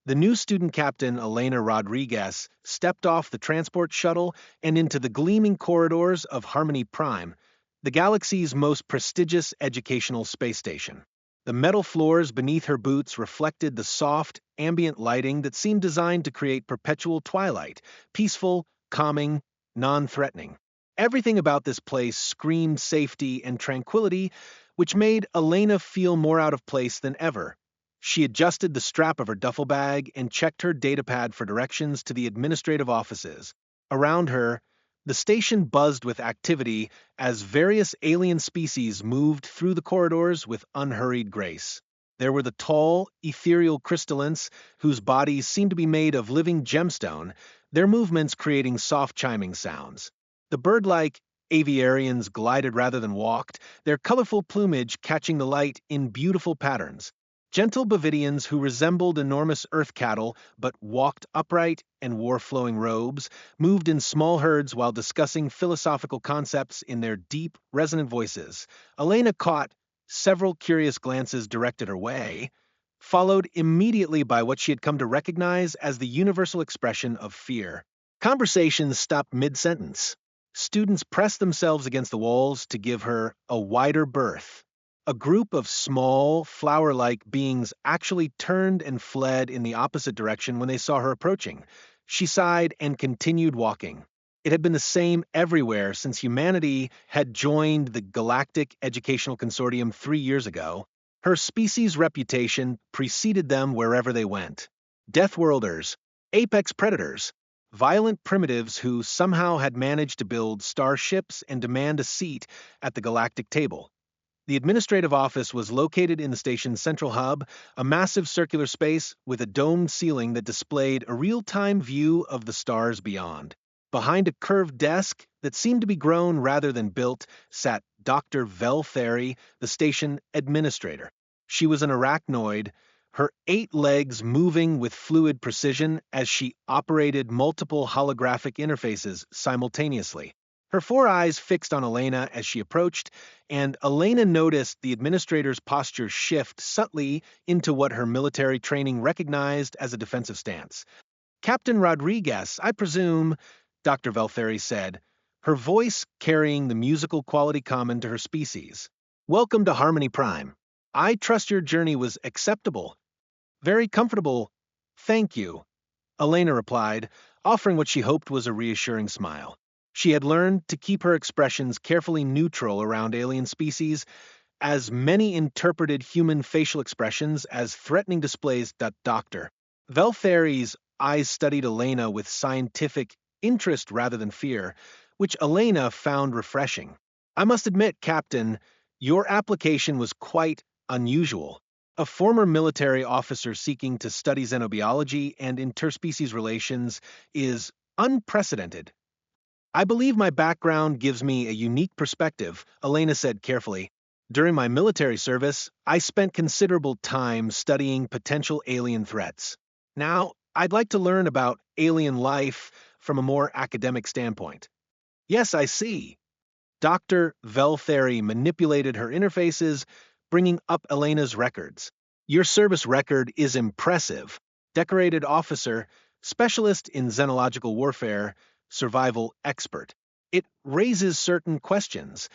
The new student captain, Elena Rodriguez, stepped off the transport shuttle and into the gleaming corridors of Harmony Prime, the galaxy's most prestigious educational space station. The metal floors beneath her boots reflected the soft, ambient lighting that seemed designed to create perpetual twilight, peaceful, calming, non-threatening. Everything about this place screamed safety and tranquility, which made Elena feel more out of place than ever. She adjusted the strap of her duffel bag and checked her datapad for directions to the administrative offices. Around her, the station buzzed with activity as various alien species moved through the corridors with unhurried grace. There were the tall, ethereal crystallines whose bodies seemed to be made of living gemstone, their movements creating soft chiming sounds. The bird-like aviarians glided rather than walked, their colorful plumage catching the light in beautiful patterns. Gentle Bavidians who resembled enormous earth cattle but walked upright and wore flowing robes, moved in small herds while discussing philosophical concepts in their deep, resonant voices. Elena caught several curious glances directed her way, followed immediately by what she had come to recognize as the universal expression of fear. Conversations stopped mid-sentence. Students pressed themselves against the walls to give her a wider berth. A group of small, flower-like beings actually turned and fled in the opposite direction when they saw her approaching. She sighed and continued walking. It had been the same everywhere since humanity had joined the Galactic Educational Consortium 3 years ago. Her species' reputation preceded them wherever they went. Deathworlders, apex predators, violent primitives who somehow had managed to build starships and demand a seat at the galactic table. The administrative office was located in the station's central hub, a massive circular space with a domed ceiling that displayed a real-time view of the stars beyond. Behind a curved desk that seemed to be grown rather than built sat Dr. Veltheri, the station administrator. She was an arachnoid, her 8 legs moving with fluid precision as she operated multiple holographic interfaces simultaneously. Her 4 eyes fixed on Elena as she approached, and Elena noticed the administrator's posture shift subtly into what her military training recognized as a defensive stance. "Captain Rodriguez, I presume," Dr. Veltheri said, her voice carrying the musical quality common to her species. "Welcome to Harmony Prime. I trust your journey was acceptable." "Very comfortable, thank you," Elena replied, offering what she hoped was a reassuring smile. She had learned to keep her expressions carefully neutral around alien species, as many interpreted human facial expressions as threatening displays. Dr. Veltheri's eyes studied Elena with scientific interest rather than fear, which Elena found refreshing. "I must admit, Captain, your application was quite unusual. A former military officer seeking to study xenobiology and interspecies relations is unprecedented." "I believe my background gives me a unique perspective," Elena said carefully. "During my military service, I spent considerable time studying potential alien threats. Now, I'd like to learn about alien life from a more academic standpoint." "Yes, I see." Dr. Veltheri manipulated her interfaces, bringing up Elena's records. "Your service record is impressive. Decorated officer, specialist in xenological warfare, survival expert. It raises certain questions."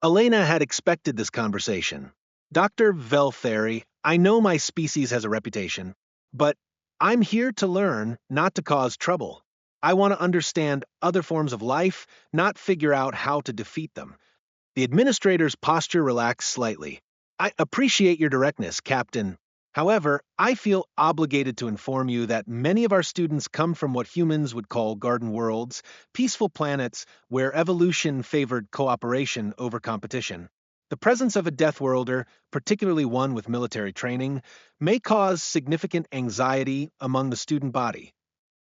Elena had expected this conversation. "Dr. Veltheri, I know my species has a reputation, but I'm here to learn, not to cause trouble. I want to understand other forms of life, not figure out how to defeat them." The administrator's posture relaxed slightly. "I appreciate your directness, Captain. However, I feel obligated to inform you that many of our students come from what humans would call garden worlds, peaceful planets where evolution favored cooperation over competition. The presence of a deathworlder, particularly one with military training, may cause significant anxiety among the student body."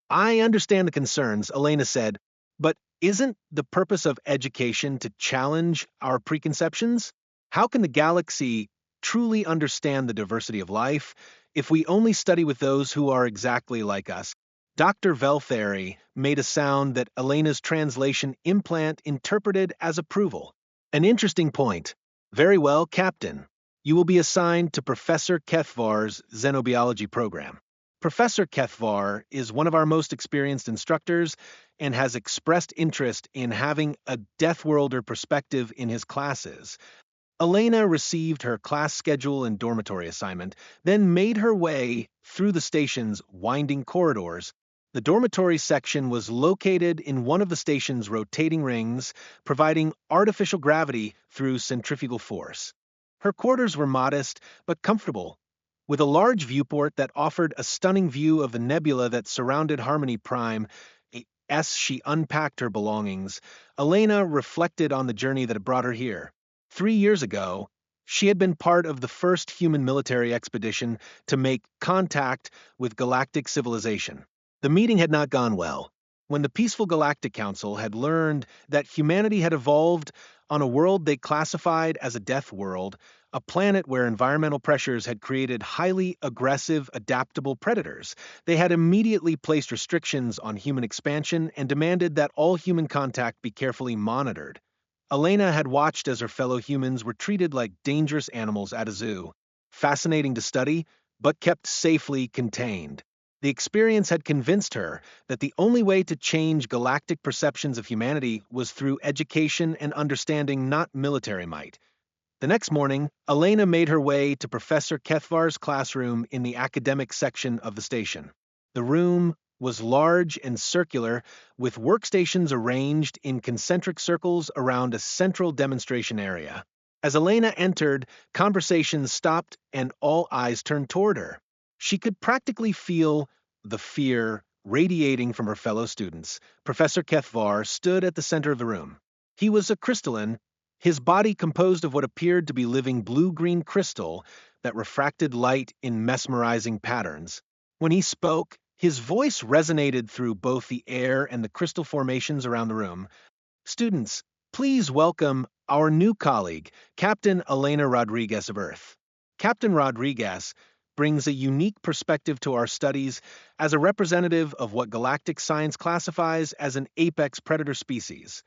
"I understand the concerns," Elena said, "but isn't the purpose of education to challenge our preconceptions? How can the galaxy truly understand the diversity of life if we only study with those who are exactly like us?" Dr. Veltheri made a sound that Elena's translation implant interpreted as approval. "An interesting point. Very well, Captain. You will be assigned to Professor Kethvar's xenobiology program. Professor Kethvar is one of our most experienced instructors and has expressed interest in having a deathworlder perspective in his classes. Elena received her class schedule and dormitory assignment, then made her way through the station's winding corridors. The dormitory section was located in one of the station's rotating rings, providing artificial gravity through centrifugal force. Her quarters were modest but comfortable, with a large viewport that offered a stunning view of the nebula that surrounded Harmony Prime. As she unpacked her belongings, Elena reflected on the journey that had brought her here. 3 years ago, she had been part of the first human military expedition to make contact with galactic civilization. The meeting had not gone well. When the peaceful Galactic Council had learned that humanity had evolved on a world they classified as a death world, a planet where environmental pressures had created highly aggressive, adaptable predators, they had immediately placed restrictions on human expansion and demanded that all human contact be carefully monitored. Elena had watched as her fellow humans were treated like dangerous animals at a zoo, fascinating to study, but kept safely contained. The experience had convinced her that the only way to change galactic perceptions of humanity was through education and understanding, not military might. The next morning, Elena made her way to Professor Kethvar's classroom in the academic section of the station. The room was large and circular, with workstations arranged in concentric circles around a central demonstration area. As Elena entered, conversations stopped and all eyes turned toward her. She could practically feel the fear radiating from her fellow students. Professor Kethvar stood at the center of the room. He was a crystalline, his body composed of what appeared to be living blue-green crystal that refracted light in mesmerizing patterns. When he spoke, his voice resonated through both the air and the crystal formations around the room. Students, please welcome our new colleague, Captain Elena Rodriguez of Earth. Captain Rodriguez brings a unique perspective to our studies as a representative of what galactic science classifies as an apex predator species.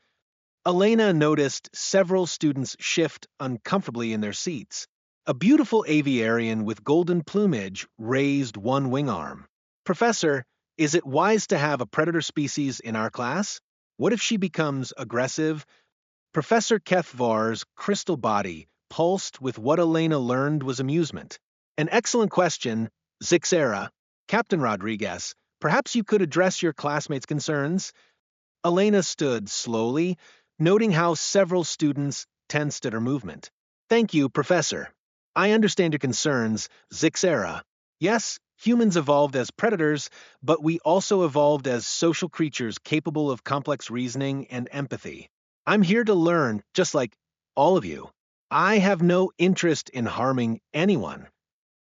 Elena noticed several students shift uncomfortably in their seats. A beautiful aviarian with golden plumage raised one wing arm. Professor, is it wise to have a predator species in our class? What if she becomes aggressive? Professor Kethvar's crystal body pulsed with what Elena learned was amusement. An excellent question, Zixera. Captain Rodriguez, perhaps you could address your classmates' concerns? Elena stood slowly, noting how several students tensed at her movement. Thank you, Professor. I understand your concerns, Zixera. Yes, humans evolved as predators, but we also evolved as social creatures capable of complex reasoning and empathy. I'm here to learn, just like all of you. I have no interest in harming anyone.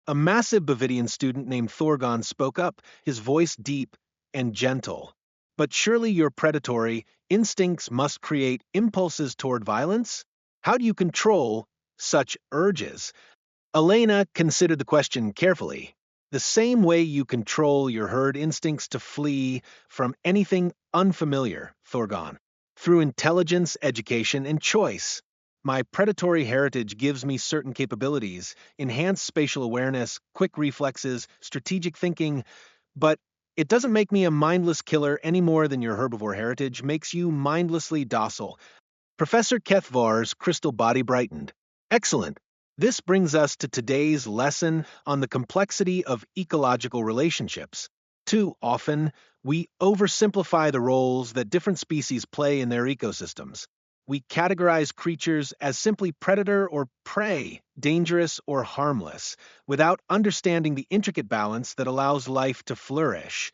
A massive Bavidian student named Thorgon spoke up, his voice deep and gentle. But surely your predatory instincts must create impulses toward violence? How do you control such urges? Elena considered the question carefully. The same way you control your herd instincts to flee from anything unfamiliar, Thorgon. Through intelligence, education, and choice. My predatory heritage gives me certain capabilities, enhanced spatial awareness, quick reflexes, strategic thinking, but it doesn't make me a mindless killer any more than your herbivore heritage makes you mindlessly docile. Professor Kethvar's crystal body brightened. Excellent. This brings us to today's lesson on the complexity of ecological relationships. Too often, we oversimplify the roles that different species play in their ecosystems. We categorize creatures as simply predator or prey, dangerous or harmless, without understanding the intricate balance that allows life to flourish.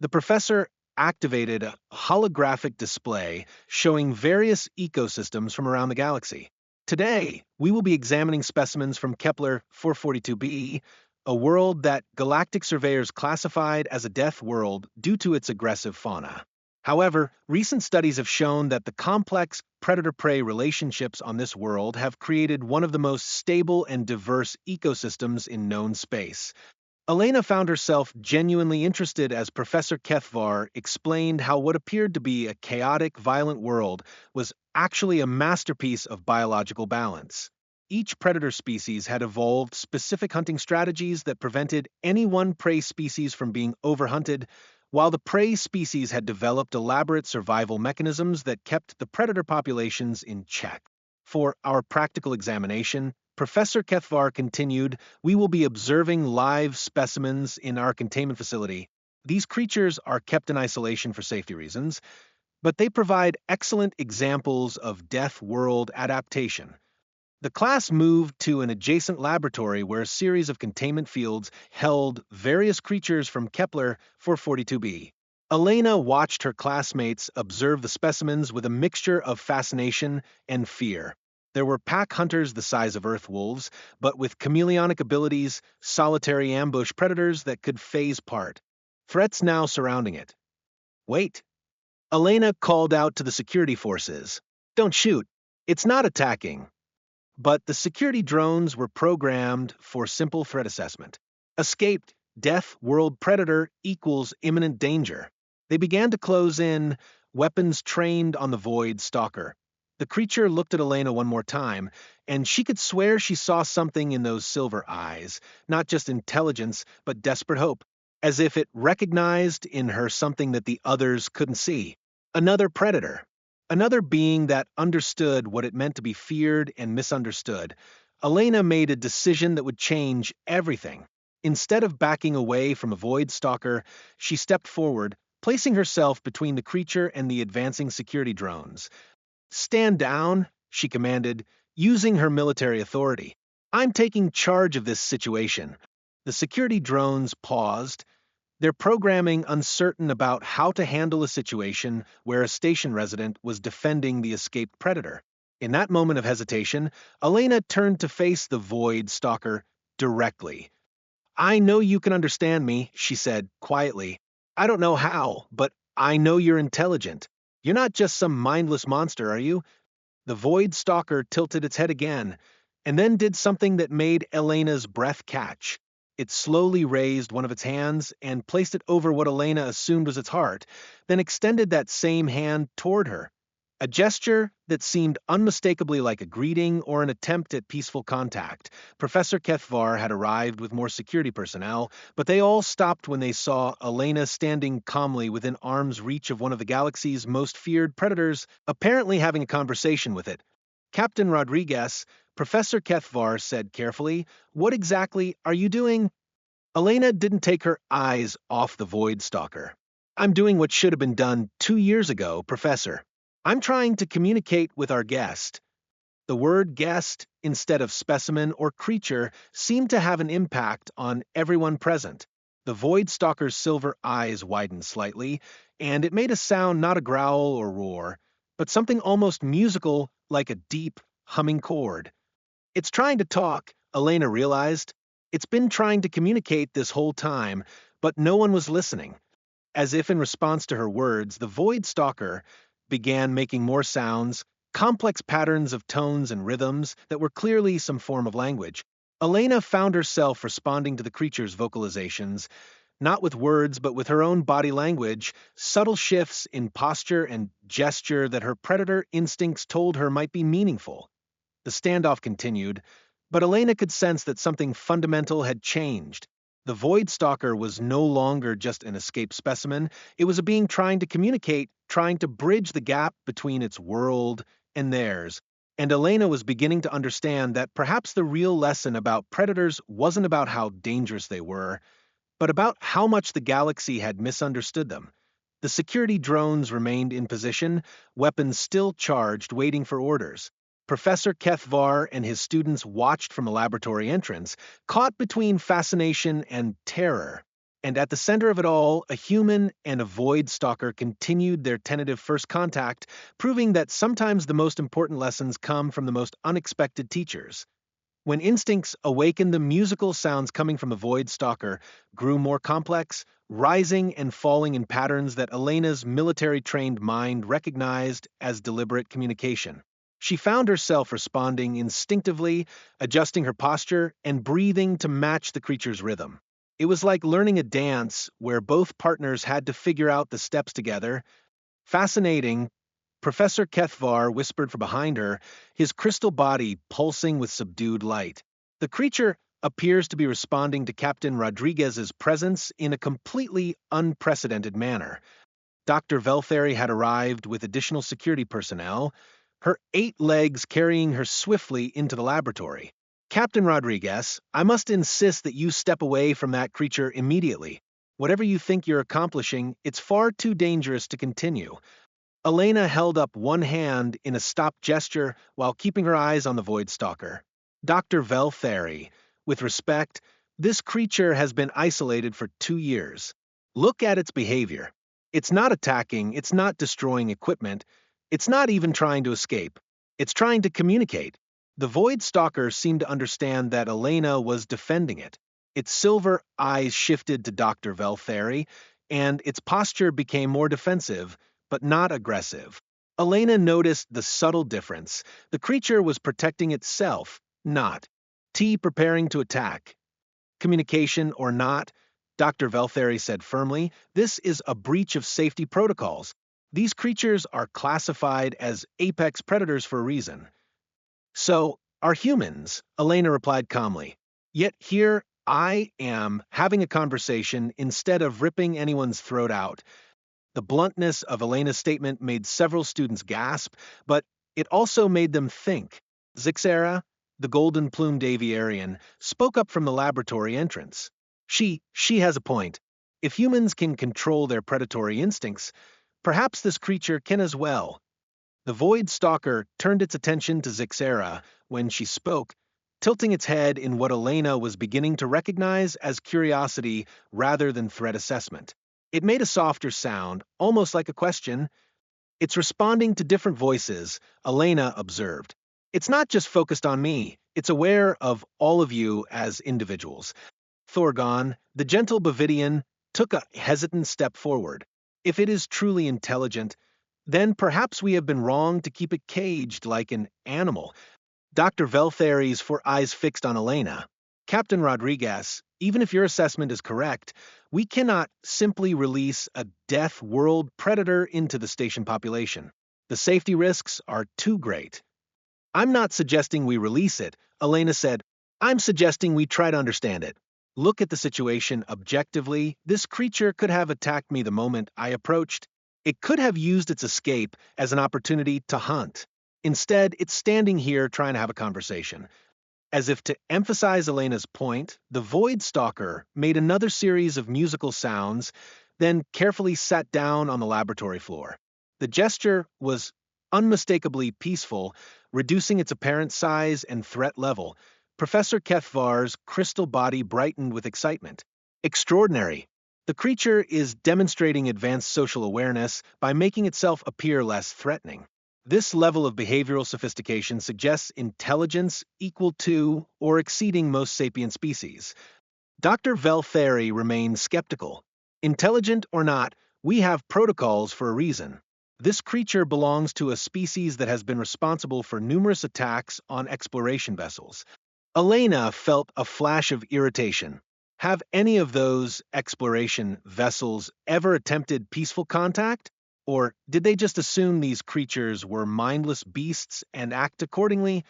The professor activated a holographic display showing various ecosystems from around the galaxy. Today, we will be examining specimens from Kepler 442b, a world that galactic surveyors classified as a death world due to its aggressive fauna. However, recent studies have shown that the complex predator-prey relationships on this world have created one of the most stable and diverse ecosystems in known space. Elena found herself genuinely interested as Professor Kethvar explained how what appeared to be a chaotic, violent world was actually a masterpiece of biological balance. Each predator species had evolved specific hunting strategies that prevented any one prey species from being overhunted, while the prey species had developed elaborate survival mechanisms that kept the predator populations in check. For our practical examination, Professor Kethvar continued, we will be observing live specimens in our containment facility. These creatures are kept in isolation for safety reasons, but they provide excellent examples of deathworld adaptation. The class moved to an adjacent laboratory where a series of containment fields held various creatures from Kepler 442b. Elena watched her classmates observe the specimens with a mixture of fascination and fear. There were pack hunters the size of earth wolves, but with chameleonic abilities, solitary ambush predators that could phase part. Threats now surrounding it. Wait! Elena called out to the security forces. Don't shoot. It's not attacking. But the security drones were programmed for simple threat assessment. Escaped death world predator equals imminent danger. They began to close in, weapons trained on the void stalker. The creature looked at Elena one more time, and she could swear she saw something in those silver eyes, not just intelligence, but desperate hope, as if it recognized in her something that the others couldn't see. Another predator. Another being that understood what it meant to be feared and misunderstood. Elena made a decision that would change everything. Instead of backing away from a void stalker, she stepped forward, placing herself between the creature and the advancing security drones. Stand down, she commanded, using her military authority. I'm taking charge of this situation. The security drones paused, their programming uncertain about how to handle a situation where a station resident was defending the escaped predator. In that moment of hesitation, Elena turned to face the void stalker directly. I know you can understand me, she said quietly. I don't know how, but I know you're intelligent. You're not just some mindless monster, are you? The void stalker tilted its head again, and then did something that made Elena's breath catch. It slowly raised one of its hands and placed it over what Elena assumed was its heart, then extended that same hand toward her. A gesture that seemed unmistakably like a greeting or an attempt at peaceful contact. Professor Kethvar had arrived with more security personnel, but they all stopped when they saw Elena standing calmly within arm's reach of one of the galaxy's most feared predators, apparently having a conversation with it. Captain Rodriguez, Professor Kethvar said carefully, what exactly are you doing? Elena didn't take her eyes off the Void Stalker. I'm doing what should have been done 2 years ago, Professor. I'm trying to communicate with our guest. The word guest, instead of specimen or creature, seemed to have an impact on everyone present. The Void Stalker's silver eyes widened slightly, and it made a sound, not a growl or roar, but something almost musical, like a deep, humming chord. It's trying to talk, Elena realized. It's been trying to communicate this whole time, but no one was listening. As if in response to her words, the Void Stalker began making more sounds, complex patterns of tones and rhythms that were clearly some form of language. Elena found herself responding to the creature's vocalizations, not with words but with her own body language, subtle shifts in posture and gesture that her predator instincts told her might be meaningful. The standoff continued, but Elena could sense that something fundamental had changed. The Void Stalker was no longer just an escaped specimen, it was a being trying to communicate, trying to bridge the gap between its world and theirs. And Elena was beginning to understand that perhaps the real lesson about predators wasn't about how dangerous they were, but about how much the galaxy had misunderstood them. The security drones remained in position, weapons still charged, waiting for orders. Professor Kethvar and his students watched from a laboratory entrance, caught between fascination and terror. And at the center of it all, a human and a Void Stalker continued their tentative first contact, proving that sometimes the most important lessons come from the most unexpected teachers. When instincts awakened, the musical sounds coming from the Void Stalker grew more complex, rising and falling in patterns that Elena's military-trained mind recognized as deliberate communication. She found herself responding instinctively, adjusting her posture and breathing to match the creature's rhythm. It was like learning a dance where both partners had to figure out the steps together. Fascinating, Professor Kethvar whispered from behind her, his crystal body pulsing with subdued light. The creature appears to be responding to Captain Rodriguez's presence in a completely unprecedented manner. Dr. Veltheri had arrived with additional security personnel, her 8 legs carrying her swiftly into the laboratory. Captain Rodriguez, I must insist that you step away from that creature immediately. Whatever you think you're accomplishing, it's far too dangerous to continue. Elena held up one hand in a stop gesture while keeping her eyes on the Void Stalker. Dr. Veltheri, with respect, this creature has been isolated for 2 years. Look at its behavior. It's not attacking, it's not destroying equipment, it's not even trying to escape. It's trying to communicate. The Void Stalker seemed to understand that Elena was defending it. Its silver eyes shifted to Dr. Veltheri, and its posture became more defensive, but not aggressive. Elena noticed the subtle difference. The creature was protecting itself, not preparing to attack. Communication or not, Dr. Veltheri said firmly, this is a breach of safety protocols. These creatures are classified as apex predators for a reason. So, are humans, Elena replied calmly. Yet here I am having a conversation instead of ripping anyone's throat out. The bluntness of Elena's statement made several students gasp, but it also made them think. Zixera, the golden-plumed aviarian, spoke up from the laboratory entrance. She has a point. If humans can control their predatory instincts, perhaps this creature can as well. The Void Stalker turned its attention to Zixera when she spoke, tilting its head in what Elena was beginning to recognize as curiosity rather than threat assessment. It made a softer sound, almost like a question. It's responding to different voices, Elena observed. It's not just focused on me, it's aware of all of you as individuals. Thorgon, the gentle Bavidian, took a hesitant step forward. If it is truly intelligent, then perhaps we have been wrong to keep it caged like an animal. Dr. Veltheri's eyes fixed on Elena. Captain Rodriguez, even if your assessment is correct, we cannot simply release a deathworld predator into the station population. The safety risks are too great. I'm not suggesting we release it, Elena said. I'm suggesting we try to understand it. Look at the situation objectively. This creature could have attacked me the moment I approached. It could have used its escape as an opportunity to hunt. Instead, it's standing here trying to have a conversation. As if to emphasize Elena's point, the Void Stalker made another series of musical sounds, then carefully sat down on the laboratory floor. The gesture was unmistakably peaceful, reducing its apparent size and threat level. Professor Kethvar's crystal body brightened with excitement. Extraordinary! The creature is demonstrating advanced social awareness by making itself appear less threatening. This level of behavioral sophistication suggests intelligence equal to or exceeding most sapient species. Dr. Veltheri remained skeptical. Intelligent or not, we have protocols for a reason. This creature belongs to a species that has been responsible for numerous attacks on exploration vessels. Elena felt a flash of irritation. Have any of those exploration vessels ever attempted peaceful contact? Or did they just assume these creatures were mindless beasts and act accordingly?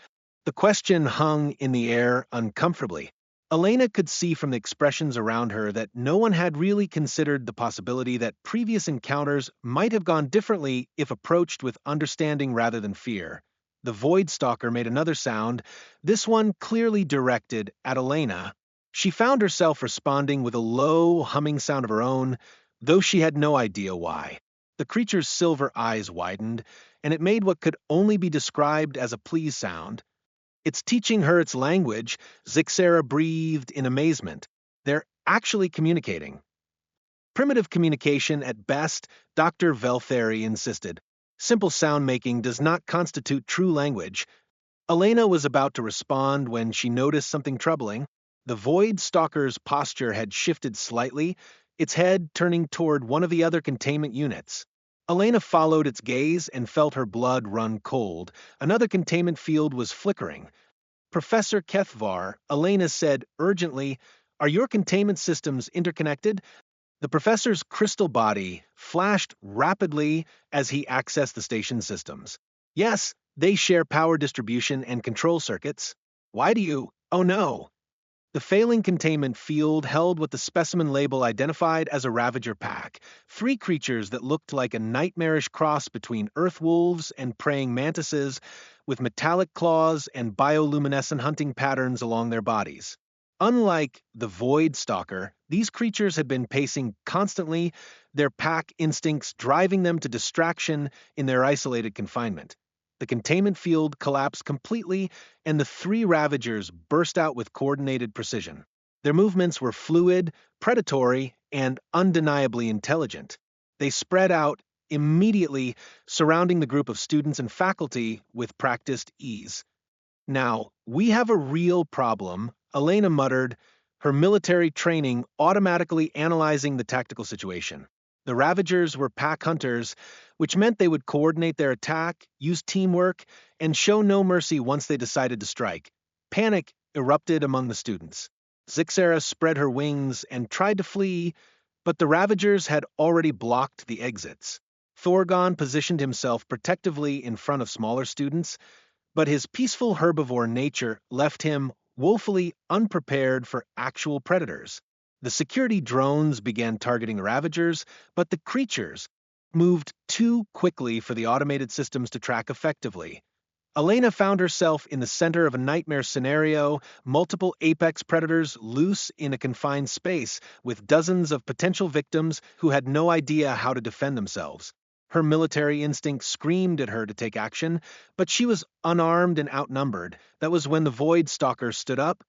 The question hung in the air uncomfortably. Elena could see from the expressions around her that no one had really considered the possibility that previous encounters might have gone differently if approached with understanding rather than fear. The Void Stalker made another sound, this one clearly directed at Elena. She found herself responding with a low, humming sound of her own, though she had no idea why. The creature's silver eyes widened, and it made what could only be described as a please sound. It's teaching her its language, Zixera breathed in amazement. They're actually communicating. Primitive communication at best, Dr. Veltheri insisted. Simple sound-making does not constitute true language. Elena was about to respond when she noticed something troubling. The Void Stalker's posture had shifted slightly, its head turning toward one of the other containment units. Elena followed its gaze and felt her blood run cold. Another containment field was flickering. Professor Kethvar, Elena said urgently, are your containment systems interconnected? The professor's crystal body flashed rapidly as he accessed the station's systems. Yes, they share power distribution and control circuits. Why do you? Oh no! The failing containment field held what the specimen label identified as a Ravager pack, three creatures that looked like a nightmarish cross between earth wolves and praying mantises, with metallic claws and bioluminescent hunting patterns along their bodies. Unlike the Void Stalker, these creatures had been pacing constantly, their pack instincts driving them to distraction in their isolated confinement. The containment field collapsed completely, and the three Ravagers burst out with coordinated precision. Their movements were fluid, predatory, and undeniably intelligent. They spread out immediately, surrounding the group of students and faculty with practiced ease. Now, we have a real problem, Elena muttered, her military training automatically analyzing the tactical situation. The Ravagers were pack hunters, which meant they would coordinate their attack, use teamwork, and show no mercy once they decided to strike. Panic erupted among the students. Zixera spread her wings and tried to flee, but the Ravagers had already blocked the exits. Thorgon positioned himself protectively in front of smaller students, but his peaceful herbivore nature left him woefully unprepared for actual predators. The security drones began targeting the Ravagers, but the creatures moved too quickly for the automated systems to track effectively. Elena found herself in the center of a nightmare scenario, multiple apex predators loose in a confined space, with dozens of potential victims who had no idea how to defend themselves. Her military instinct screamed at her to take action, but she was unarmed and outnumbered. That was when the Void Stalker stood up.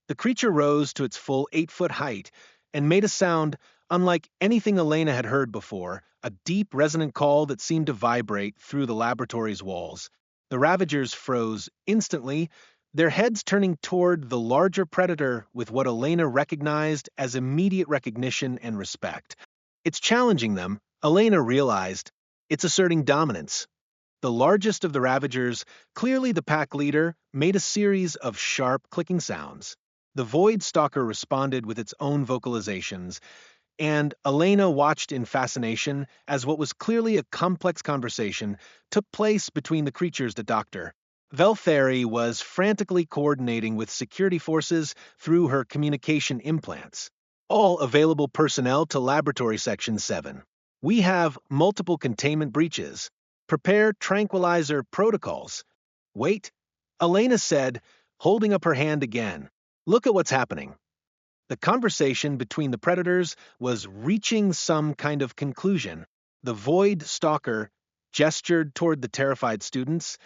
The creature rose to its full 8-foot height and made a sound unlike anything Elena had heard before, a deep, resonant call that seemed to vibrate through the laboratory's walls. The Ravagers froze instantly, their heads turning toward the larger predator with what Elena recognized as immediate recognition and respect. It's challenging them, Elena realized. It's asserting dominance. The largest of the Ravagers, clearly the pack leader, made a series of sharp clicking sounds. The Void Stalker responded with its own vocalizations, and Elena watched in fascination as what was clearly a complex conversation took place between the creatures the doctor. Veltheri was frantically coordinating with security forces through her communication implants. All available personnel to Laboratory Section 7. We have multiple containment breaches. Prepare tranquilizer protocols. Wait, Elena said, holding up her hand again. Look at what's happening. The conversation between the predators was reaching some kind of conclusion. The Void Stalker gestured toward the terrified students,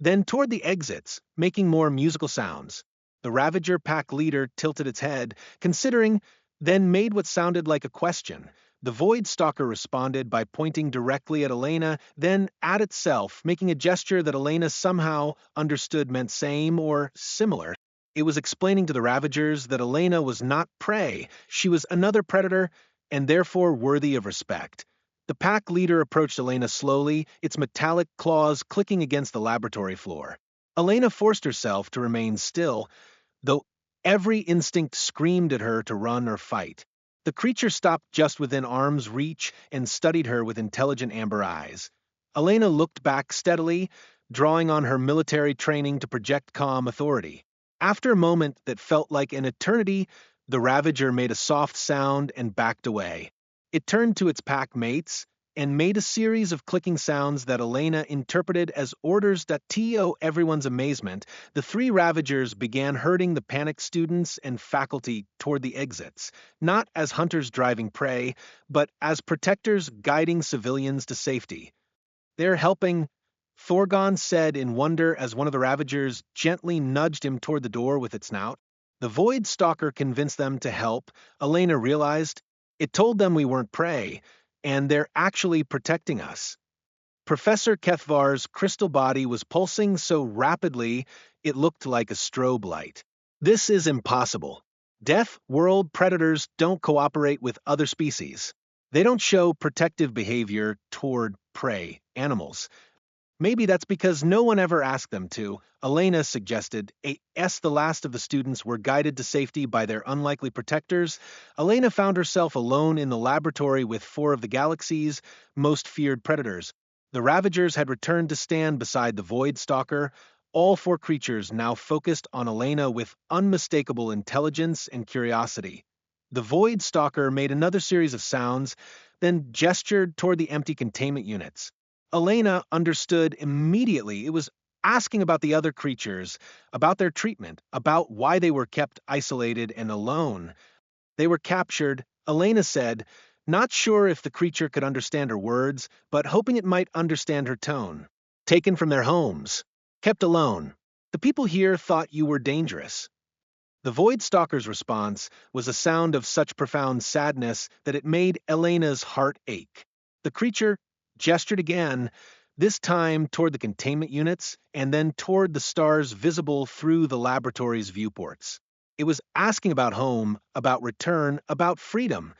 then toward the exits, making more musical sounds. The Ravager pack leader tilted its head, considering, then made what sounded like a question. The Void Stalker responded by pointing directly at Elena, then at itself, making a gesture that Elena somehow understood meant same or similar. It was explaining to the Ravagers that Elena was not prey, she was another predator, and therefore worthy of respect. The pack leader approached Elena slowly, its metallic claws clicking against the laboratory floor. Elena forced herself to remain still, though every instinct screamed at her to run or fight. The creature stopped just within arm's reach and studied her with intelligent amber eyes. Elena looked back steadily, drawing on her military training to project calm authority. After a moment that felt like an eternity, the Ravager made a soft sound and backed away. It turned to its pack mates and made a series of clicking sounds that Elena interpreted as orders that, to everyone's amazement, the three Ravagers began herding the panicked students and faculty toward the exits, not as hunters driving prey, but as protectors guiding civilians to safety. They're helping, Thorgon said in wonder as one of the Ravagers gently nudged him toward the door with its snout. The Void Stalker convinced them to help, Elena realized. It told them we weren't prey, and they're actually protecting us. Professor Kethvar's crystal body was pulsing so rapidly it looked like a strobe light. This is impossible. Deathworld predators don't cooperate with other species. They don't show protective behavior toward prey animals. Maybe that's because no one ever asked them to, Elena suggested. The last of the students were guided to safety by their unlikely protectors. Elena found herself alone in the laboratory with four of the galaxy's most feared predators. The Ravagers had returned to stand beside the Void Stalker, all four creatures now focused on Elena with unmistakable intelligence and curiosity. The Void Stalker made another series of sounds, then gestured toward the empty containment units. Elena understood immediately. It was asking about the other creatures, about their treatment, about why they were kept isolated and alone. They were captured, Elena said, not sure if the creature could understand her words, but hoping it might understand her tone. Taken from their homes, kept alone. The people here thought you were dangerous. The Void Stalker's response was a sound of such profound sadness that it made Elena's heart ache. The creature gestured again, this time toward the containment units and then toward the stars visible through the laboratory's viewports. It was asking about home, about return, about freedom.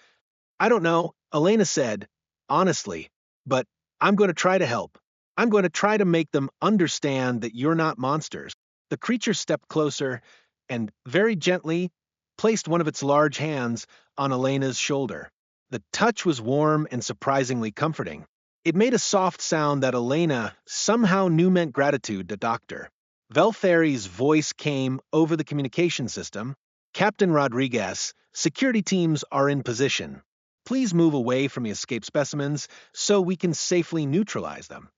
I don't know, Elena said, honestly, but I'm going to try to help. I'm going to try to make them understand that you're not monsters. The creature stepped closer and, very gently, placed one of its large hands on Elena's shoulder. The touch was warm and surprisingly comforting. It made a soft sound that Elena somehow knew meant gratitude to Dr. Veltheri's voice came over the communication system. Captain Rodriguez, security teams are in position. Please move away from the escape specimens so we can safely neutralize them.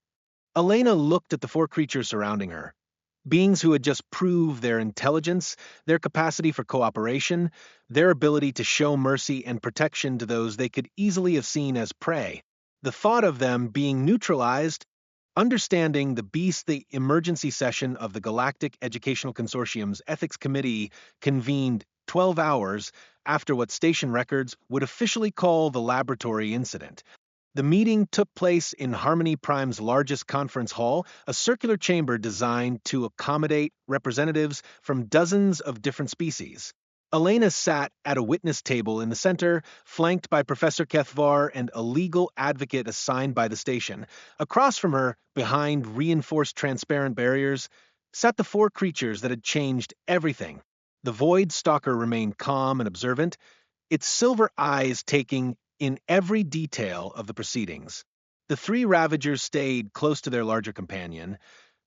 Elena looked at the four creatures surrounding her. Beings who had just proved their intelligence, their capacity for cooperation, their ability to show mercy and protection to those they could easily have seen as prey. The thought of them being neutralized, understanding the emergency session of the Galactic Educational Consortium's Ethics Committee convened 12 hours after what station records would officially call the laboratory incident. The meeting took place in Harmony Prime's largest conference hall, a circular chamber designed to accommodate representatives from dozens of different species. Elena sat at a witness table in the center, flanked by Professor Kethvar and a legal advocate assigned by the station. Across from her, behind reinforced transparent barriers, sat the four creatures that had changed everything. The Void Stalker remained calm and observant, its silver eyes taking in every detail of the proceedings. The three Ravagers stayed close to their larger companion,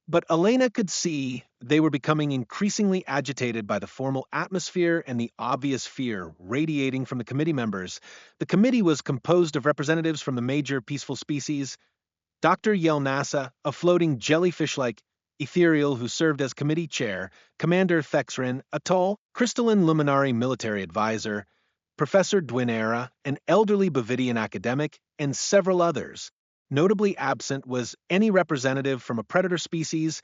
but Elena could see they were becoming increasingly agitated by the formal atmosphere and the obvious fear radiating from the committee members. The committee was composed of representatives from the major peaceful species. Dr. Yelnasa, a floating jellyfish-like ethereal who served as committee chair, Commander Thexrin, a tall, crystalline luminary military advisor, Professor Dwinera, an elderly Bavidian academic, and several others. Notably absent was any representative from a predator species,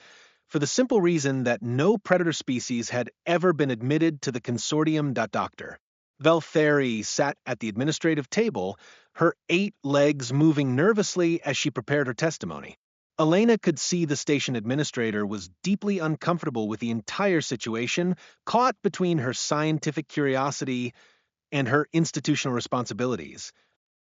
for the simple reason that no predator species had ever been admitted to the consortium. Dr. Veltheri sat at the administrative table, her 8 legs moving nervously as she prepared her testimony. Elena could see the station administrator was deeply uncomfortable with the entire situation, caught between her scientific curiosity and her institutional responsibilities.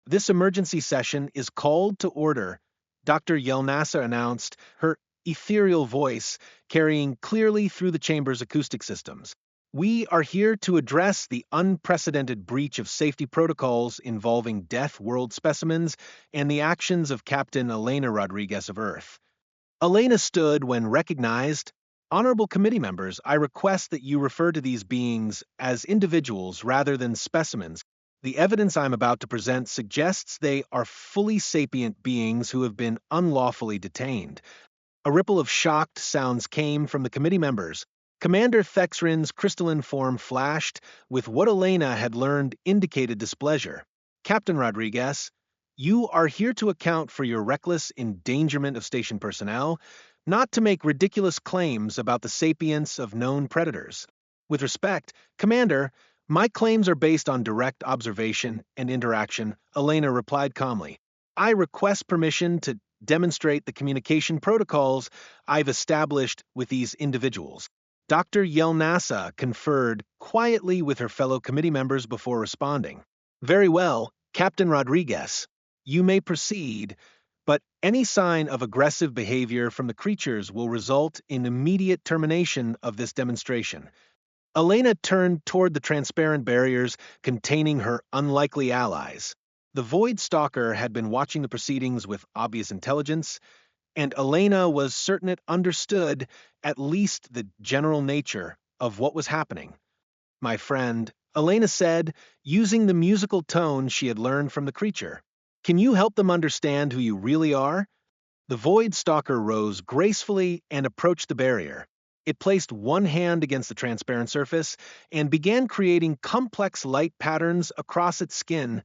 This emergency session is called to order, Dr. Yelnasa announced, her ethereal voice carrying clearly through the chamber's acoustic systems. We are here to address the unprecedented breach of safety protocols involving deathworld specimens and the actions of Captain Elena Rodriguez of Earth. Elena stood when recognized. Honorable committee members, I request that you refer to these beings as individuals rather than specimens. The evidence I'm about to present suggests they are fully sapient beings who have been unlawfully detained. A ripple of shocked sounds came from the committee members. Commander Thexrin's crystalline form flashed with what Elena had learned indicated displeasure. Captain Rodriguez, you are here to account for your reckless endangerment of station personnel, not to make ridiculous claims about the sapience of known predators. With respect, Commander, my claims are based on direct observation and interaction, Elena replied calmly. I request permission to demonstrate the communication protocols I've established with these individuals. Dr. Yelnasa conferred quietly with her fellow committee members before responding. Very well, Captain Rodriguez. You may proceed, but any sign of aggressive behavior from the creatures will result in immediate termination of this demonstration. Elena turned toward the transparent barriers containing her unlikely allies. The Void Stalker had been watching the proceedings with obvious intelligence, and Elena was certain it understood at least the general nature of what was happening. "My friend," Elena said, using the musical tone she had learned from the creature, "can you help them understand who you really are?" The Void Stalker rose gracefully and approached the barrier. It placed one hand against the transparent surface and began creating complex light patterns across its skin,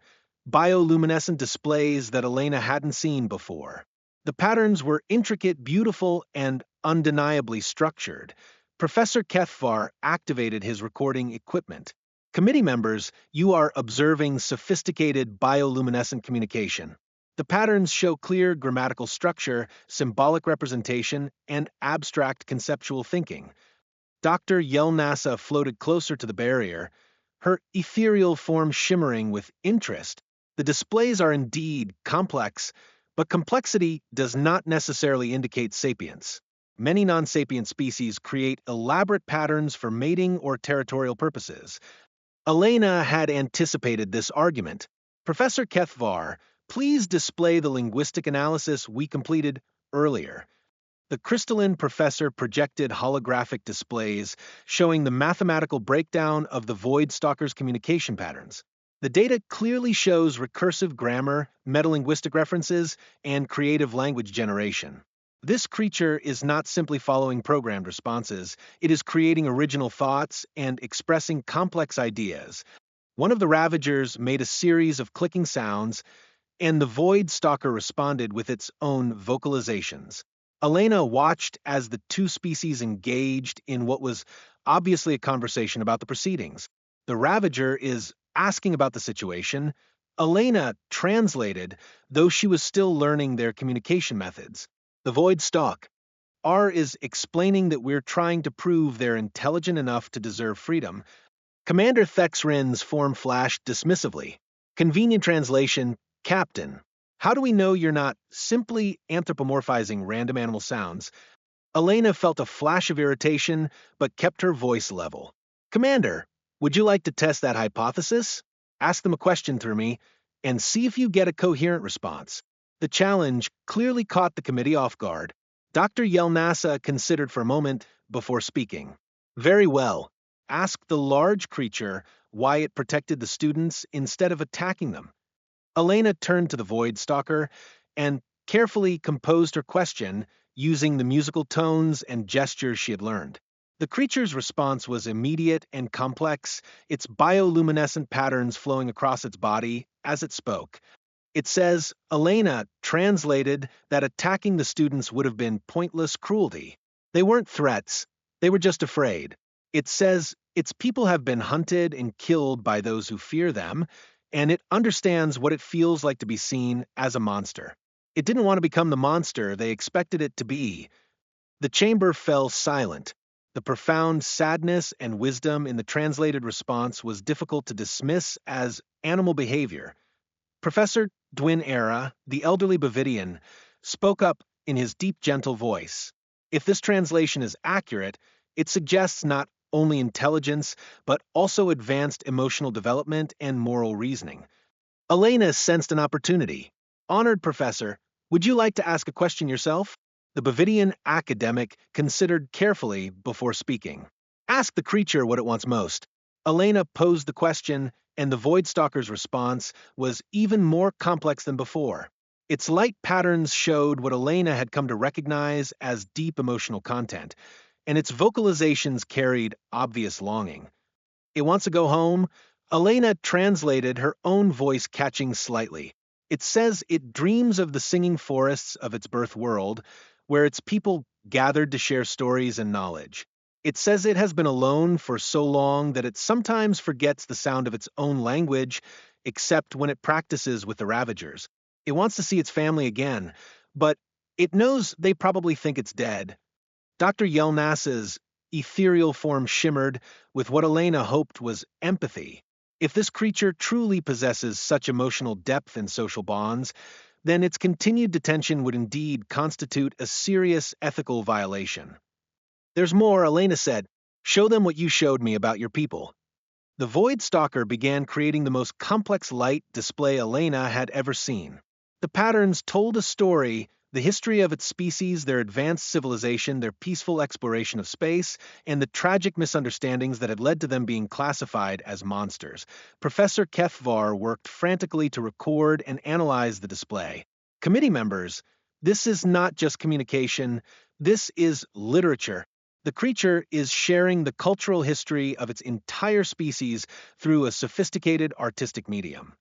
bioluminescent displays that Elena hadn't seen before. The patterns were intricate, beautiful, and undeniably structured. Professor Kethvar activated his recording equipment. "Committee members, you are observing sophisticated bioluminescent communication. The patterns show clear grammatical structure, symbolic representation, and abstract conceptual thinking." Dr. Yelnasa floated closer to the barrier, her ethereal form shimmering with interest. "The displays are indeed complex, but complexity does not necessarily indicate sapience. Many non-sapient species create elaborate patterns for mating or territorial purposes." Elena had anticipated this argument. "Professor Kethvar, please display the linguistic analysis we completed earlier." The crystalline professor projected holographic displays showing the mathematical breakdown of the Void Stalker's communication patterns. The data clearly shows recursive grammar, metalinguistic references, and creative language generation. This creature is not simply following programmed responses, it is creating original thoughts and expressing complex ideas. One of the Ravagers made a series of clicking sounds, and the Void Stalker responded with its own vocalizations. Elena watched as the two species engaged in what was obviously a conversation about the proceedings. The Ravager is asking about the situation. Elena translated, though she was still learning their communication methods. The Void Stalk R is explaining that we're trying to prove they're intelligent enough to deserve freedom. Commander Thexrin's form flashed dismissively. Convenient translation, "Captain, how do we know you're not simply anthropomorphizing random animal sounds?" Elena felt a flash of irritation, but kept her voice level. "Commander, would you like to test that hypothesis? Ask them a question through me, and see if you get a coherent response." The challenge clearly caught the committee off guard. Dr. Yelnasa considered for a moment before speaking. "Very well. Ask the large creature why it protected the students instead of attacking them." Elena turned to the Void Stalker and carefully composed her question using the musical tones and gestures she had learned. The creature's response was immediate and complex, its bioluminescent patterns flowing across its body as it spoke. It says, Elena translated that attacking the students would have been pointless cruelty. They weren't threats, they were just afraid. It says its people have been hunted and killed by those who fear them, and it understands what it feels like to be seen as a monster. It didn't want to become the monster they expected it to be. The chamber fell silent. The profound sadness and wisdom in the translated response was difficult to dismiss as animal behavior. Professor Dwin Era, the elderly Bavidian, spoke up in his deep, gentle voice. If this translation is accurate, it suggests not only intelligence, but also advanced emotional development and moral reasoning. Elena sensed an opportunity. Honored Professor, would you like to ask a question yourself? The Bavidian academic considered carefully before speaking. Ask the creature what it wants most. Elena posed the question, and the Void Stalker's response was even more complex than before. Its light patterns showed what Elena had come to recognize as deep emotional content, and its vocalizations carried obvious longing. It wants to go home. Elena translated, her own voice catching slightly. It says it dreams of the singing forests of its birth world, where its people gathered to share stories and knowledge. It says it has been alone for so long that it sometimes forgets the sound of its own language, except when it practices with the Ravagers. It wants to see its family again, but it knows they probably think it's dead. Dr. Yelnasa's ethereal form shimmered with what Elena hoped was empathy. If this creature truly possesses such emotional depth in social bonds, then its continued detention would indeed constitute a serious ethical violation. There's more, Elena said. Show them what you showed me about your people. The Void Stalker began creating the most complex light display Elena had ever seen. The patterns told a story, the history of its species, their advanced civilization, their peaceful exploration of space, and the tragic misunderstandings that had led to them being classified as monsters. Professor Kethvar worked frantically to record and analyze the display. Committee members, this is not just communication, this is literature. The creature is sharing the cultural history of its entire species through a sophisticated artistic medium.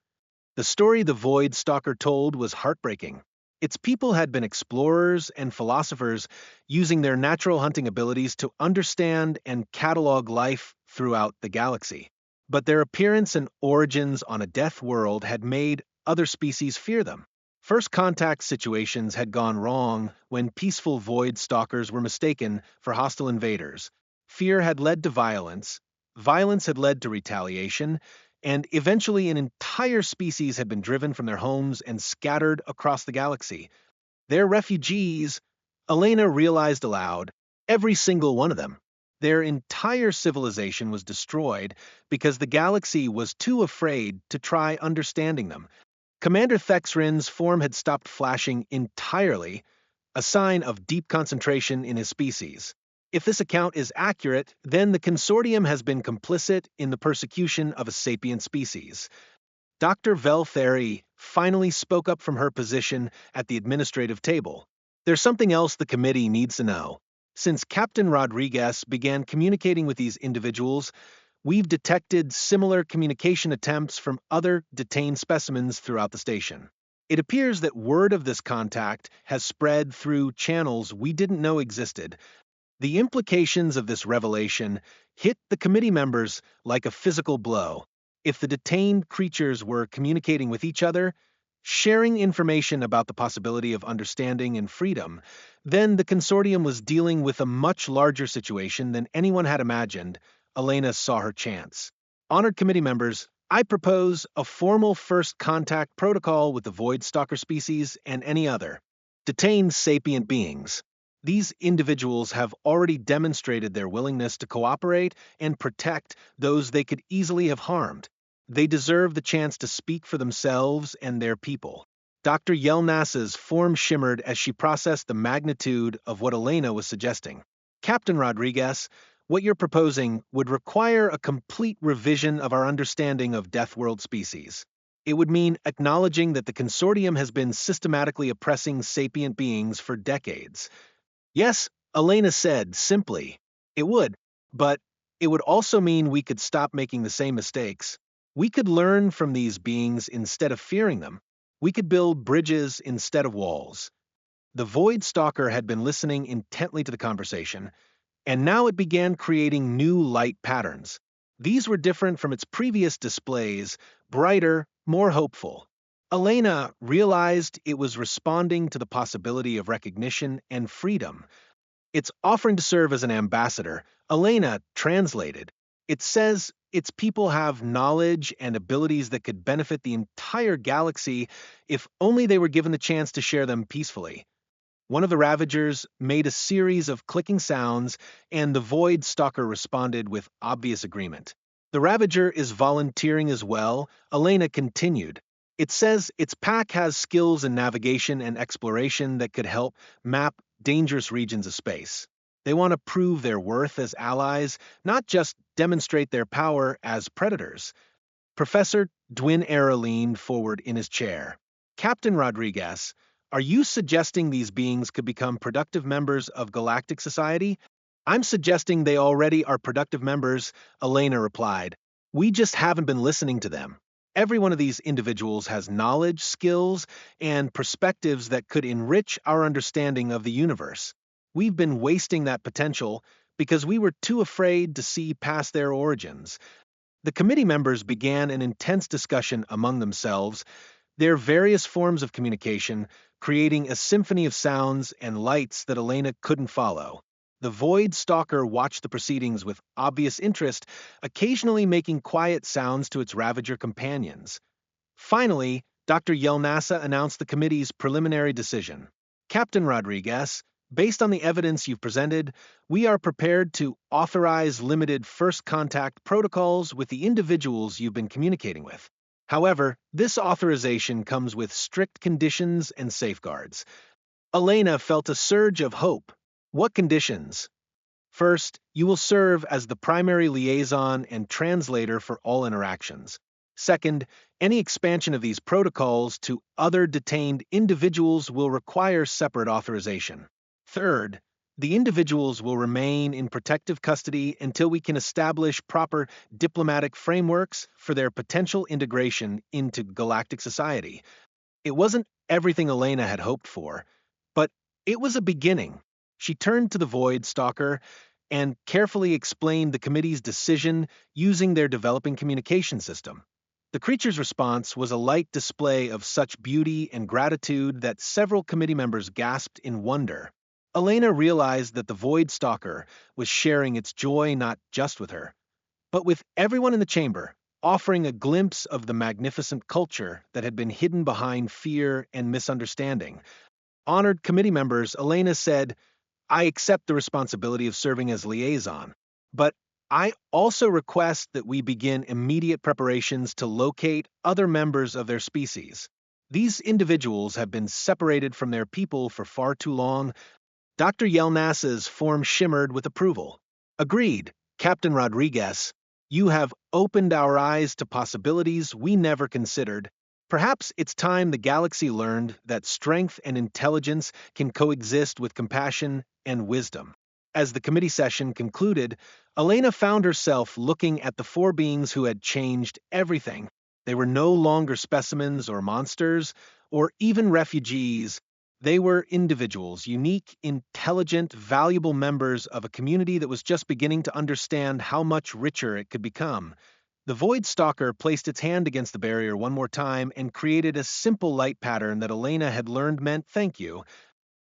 The story the Void Stalker told was heartbreaking. Its people had been explorers and philosophers using their natural hunting abilities to understand and catalog life throughout the galaxy. But their appearance and origins on a death world had made other species fear them. First contact situations had gone wrong when peaceful Void Stalkers were mistaken for hostile invaders. Fear had led to violence had led to retaliation, and eventually an entire species had been driven from their homes and scattered across the galaxy. They're refugees, Elena realized aloud, every single one of them. Their entire civilization was destroyed because the galaxy was too afraid to try understanding them. Commander Thexrin's form had stopped flashing entirely, a sign of deep concentration in his species. If this account is accurate, then the consortium has been complicit in the persecution of a sapient species. Dr. Veltheri finally spoke up from her position at the administrative table. There's something else the committee needs to know. Since Captain Rodriguez began communicating with these individuals, we've detected similar communication attempts from other detained specimens throughout the station. It appears that word of this contact has spread through channels we didn't know existed. The implications of this revelation hit the committee members like a physical blow. If the detained creatures were communicating with each other, sharing information about the possibility of understanding and freedom, then the consortium was dealing with a much larger situation than anyone had imagined. Elena saw her chance. Honored committee members, I propose a formal first contact protocol with the Void Stalker species and any other detained sapient beings. These individuals have already demonstrated their willingness to cooperate and protect those they could easily have harmed. They deserve the chance to speak for themselves and their people. Dr. Yelnas's form shimmered as she processed the magnitude of what Elena was suggesting. Captain Rodriguez, what you're proposing would require a complete revision of our understanding of deathworld species. It would mean acknowledging that the consortium has been systematically oppressing sapient beings for decades. Yes, Elena said, simply. It would, but it would also mean we could stop making the same mistakes. We could learn from these beings instead of fearing them. We could build bridges instead of walls. The Void Stalker had been listening intently to the conversation, and now it began creating new light patterns. These were different from its previous displays, brighter, more hopeful. Elena realized it was responding to the possibility of recognition and freedom. It's offering to serve as an ambassador. Elena translated. It says its people have knowledge and abilities that could benefit the entire galaxy if only they were given the chance to share them peacefully. One of the Ravagers made a series of clicking sounds, and the Void Stalker responded with obvious agreement. The Ravager is volunteering as well, Elena continued. It says its pack has skills in navigation and exploration that could help map dangerous regions of space. They want to prove their worth as allies, not just demonstrate their power as predators. Professor Dwin Era leaned forward in his chair. Captain Rodriguez, are you suggesting these beings could become productive members of Galactic Society? I'm suggesting they already are productive members, Elena replied. We just haven't been listening to them. Every one of these individuals has knowledge, skills, and perspectives that could enrich our understanding of the universe. We've been wasting that potential because we were too afraid to see past their origins. The committee members began an intense discussion among themselves, their various forms of communication, creating a symphony of sounds and lights that Elena couldn't follow. The Void Stalker watched the proceedings with obvious interest, occasionally making quiet sounds to its Ravager companions. Finally, Dr. Yelnasa announced the committee's preliminary decision. Captain Rodriguez, based on the evidence you've presented, we are prepared to authorize limited first contact protocols with the individuals you've been communicating with. However, this authorization comes with strict conditions and safeguards. Elena felt a surge of hope. What conditions? First, you will serve as the primary liaison and translator for all interactions. Second, any expansion of these protocols to other detained individuals will require separate authorization. Third, the individuals will remain in protective custody until we can establish proper diplomatic frameworks for their potential integration into galactic society. It wasn't everything Elena had hoped for, but it was a beginning. She turned to the Void Stalker and carefully explained the committee's decision using their developing communication system. The creature's response was a light display of such beauty and gratitude that several committee members gasped in wonder. Elena realized that the Void Stalker was sharing its joy not just with her, but with everyone in the chamber, offering a glimpse of the magnificent culture that had been hidden behind fear and misunderstanding. Honored committee members, Elena said, I accept the responsibility of serving as liaison, but I also request that we begin immediate preparations to locate other members of their species. These individuals have been separated from their people for far too long. Dr. Yelnasa's form shimmered with approval. Agreed, Captain Rodriguez. You have opened our eyes to possibilities we never considered. Perhaps it's time the galaxy learned that strength and intelligence can coexist with compassion and wisdom. As the committee session concluded, Elena found herself looking at the four beings who had changed everything. They were no longer specimens or monsters, or even refugees. They were individuals, unique, intelligent, valuable members of a community that was just beginning to understand how much richer it could become. The Void Stalker placed its hand against the barrier one more time and created a simple light pattern that Elena had learned meant thank you.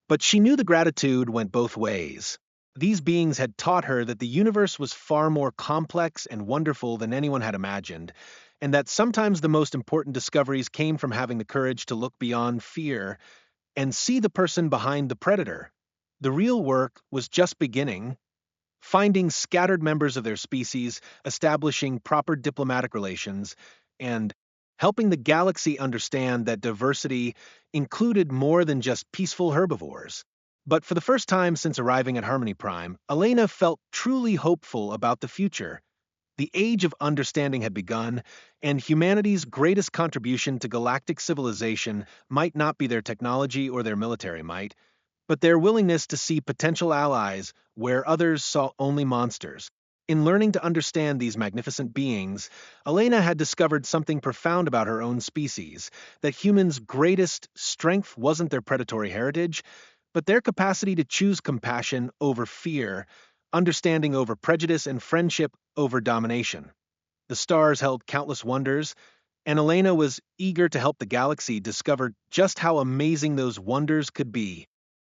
But she knew the gratitude went both ways. These beings had taught her that the universe was far more complex and wonderful than anyone had imagined, and that sometimes the most important discoveries came from having the courage to look beyond fear and see the person behind the predator. The real work was just beginning. Finding scattered members of their species, establishing proper diplomatic relations, and helping the galaxy understand that diversity included more than just peaceful herbivores. But for the first time since arriving at Harmony Prime, Elena felt truly hopeful about the future. The age of understanding had begun, and humanity's greatest contribution to galactic civilization might not be their technology or their military might, but their willingness to see potential allies where others saw only monsters. In learning to understand these magnificent beings, Elena had discovered something profound about her own species, that humans' greatest strength wasn't their predatory heritage, but their capacity to choose compassion over fear, understanding over prejudice, and friendship over domination. The stars held countless wonders, and Elena was eager to help the galaxy discover just how amazing those wonders could be.